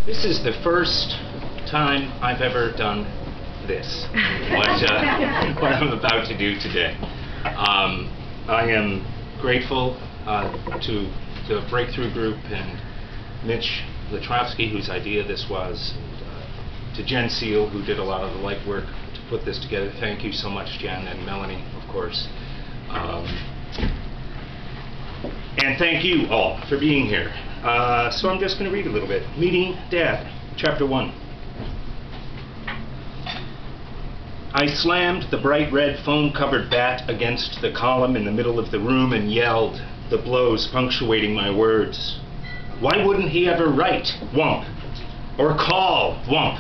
This is the first time I've ever done this, what I'm about to do today. I am grateful to the Breakthrough Group and Mitch Latrovsky, whose idea this was, and to Jen Seal, who did a lot of the legwork to put this together. Thank you so much, Jen, and Melanie, of course. And thank you all for being here. So I'm just going to read a little bit. Meeting Dad, Chapter 1. I slammed the bright red foam-covered bat against the column in the middle of the room and yelled, the blows punctuating my words. Why wouldn't he ever write, Wump? Or call, Wump?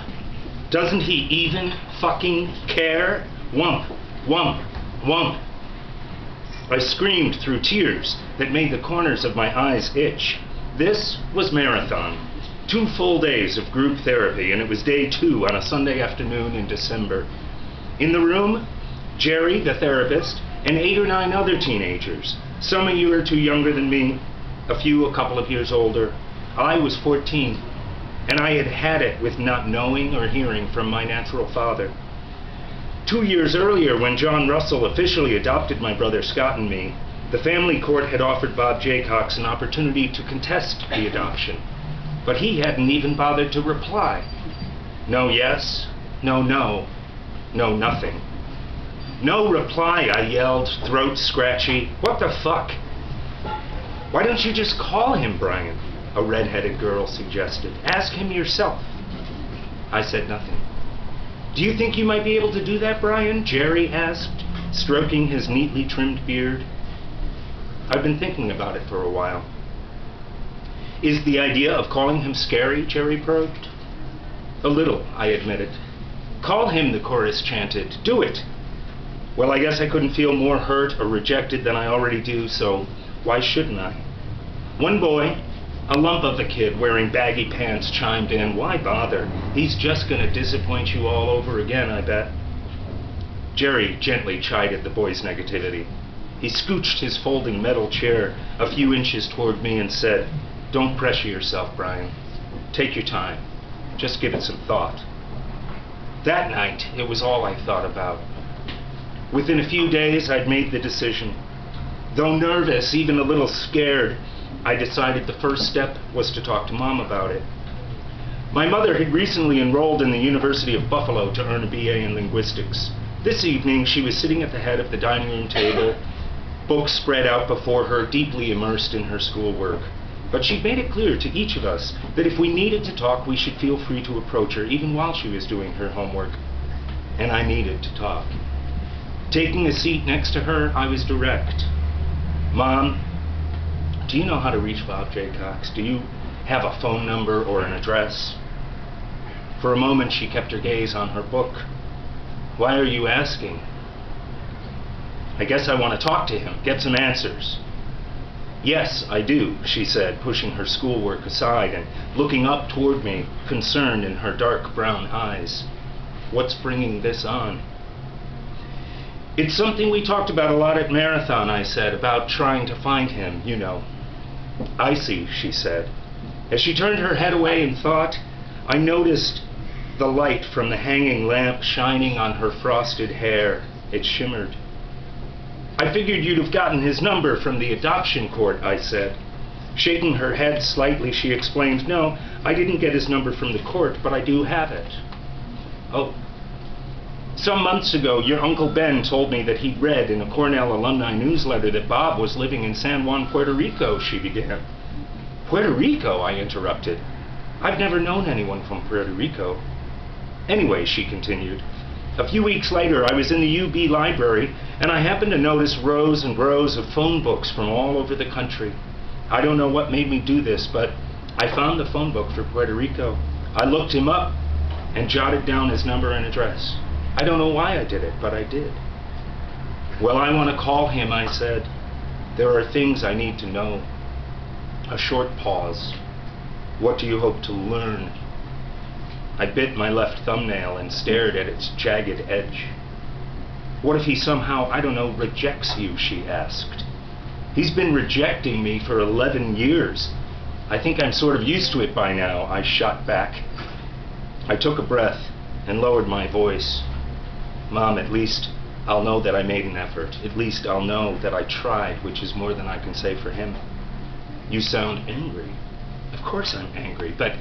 Doesn't he even fucking care? Wump, Wump, Wump. I screamed through tears that made the corners of my eyes itch. This was Marathon. 2 full days of group therapy, and it was day 2 on a Sunday afternoon in December. In the room, Jerry, the therapist, and 8 or 9 other teenagers, some a year or 2 younger than me, a few a couple of years older. I was 14, and I had had it with not knowing or hearing from my natural father. 2 years earlier, when John Russell officially adopted my brother Scott and me, the family court had offered Bob Jaycox an opportunity to contest the adoption, but he hadn't even bothered to reply. No yes, no no, no nothing. No reply, I yelled, throat scratchy. What the fuck? Why don't you just call him, Brian? A red-headed girl suggested. Ask him yourself. I said nothing. Do you think you might be able to do that, Brian? Jerry asked, stroking his neatly trimmed beard. I've been thinking about it for a while. Is the idea of calling him scary? Jerry probed. A little, I admitted. Call him, the chorus chanted. Do it. Well, I guess I couldn't feel more hurt or rejected than I already do, so why shouldn't I? One boy, a lump of a kid wearing baggy pants, chimed in. Why bother? He's just going to disappoint you all over again, I bet. Jerry gently chided the boy's negativity. He scooched his folding metal chair a few inches toward me and said, Don't pressure yourself, Brian. Take your time. Just give it some thought. That night, it was all I thought about. Within a few days, I'd made the decision. Though nervous, even a little scared, I decided the first step was to talk to Mom about it. My mother had recently enrolled in the University of Buffalo to earn a BA in linguistics. This evening, she was sitting at the head of the dining room table, books spread out before her, deeply immersed in her schoolwork. But she'd made it clear to each of us that if we needed to talk, we should feel free to approach her, even while she was doing her homework. And I needed to talk. Taking a seat next to her, I was direct. Mom, do you know how to reach Bob Jaycox? Do you have a phone number or an address? For a moment, she kept her gaze on her book. Why are you asking? I guess I want to talk to him, get some answers. Yes, I do, she said, pushing her schoolwork aside and looking up toward me, concerned in her dark brown eyes. What's bringing this on? It's something we talked about a lot at Marathon, I said, about trying to find him, you know. I see, she said. As she turned her head away in thought, I noticed the light from the hanging lamp shining on her frosted hair. It shimmered. I figured you'd have gotten his number from the adoption court, I said. Shaking her head slightly, she explained, No, I didn't get his number from the court, but I do have it. Oh. Some months ago, your Uncle Ben told me that he'd read in a Cornell alumni newsletter that Bob was living in San Juan, Puerto Rico, she began. Puerto Rico, I interrupted. I've never known anyone from Puerto Rico. Anyway, she continued, a few weeks later, I was in the UB library, and I happened to notice rows and rows of phone books from all over the country. I don't know what made me do this, but I found the phone book for Puerto Rico. I looked him up and jotted down his number and address. I don't know why I did it, but I did. Well, I want to call him, I said. There are things I need to know. A short pause. What do you hope to learn? I bit my left thumbnail and stared at its jagged edge. What if he somehow, I don't know, rejects you, she asked. He's been rejecting me for 11 years. I think I'm sort of used to it by now, I shot back. I took a breath and lowered my voice. Mom, at least I'll know that I made an effort. At least I'll know that I tried, which is more than I can say for him. You sound angry. Of course I'm angry, but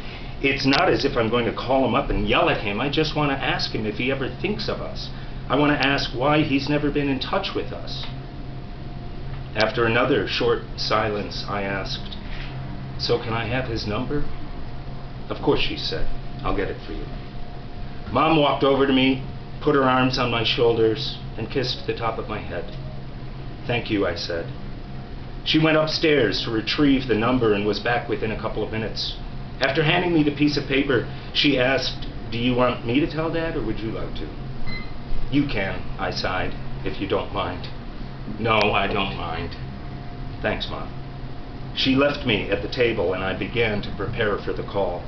it's not as if I'm going to call him up and yell at him. I just want to ask him if he ever thinks of us. I want to ask why he's never been in touch with us. After another short silence, I asked, "So can I have his number?" "Of course," she said. "I'll get it for you." Mom walked over to me, put her arms on my shoulders, and kissed the top of my head. "Thank you," I said. She went upstairs to retrieve the number and was back within a couple of minutes. After handing me the piece of paper, she asked, "Do you want me to tell Dad, or would you like to?" "You can," I sighed, "if you don't mind." "No, I don't mind." "Thanks, Mom." She left me at the table and I began to prepare for the call.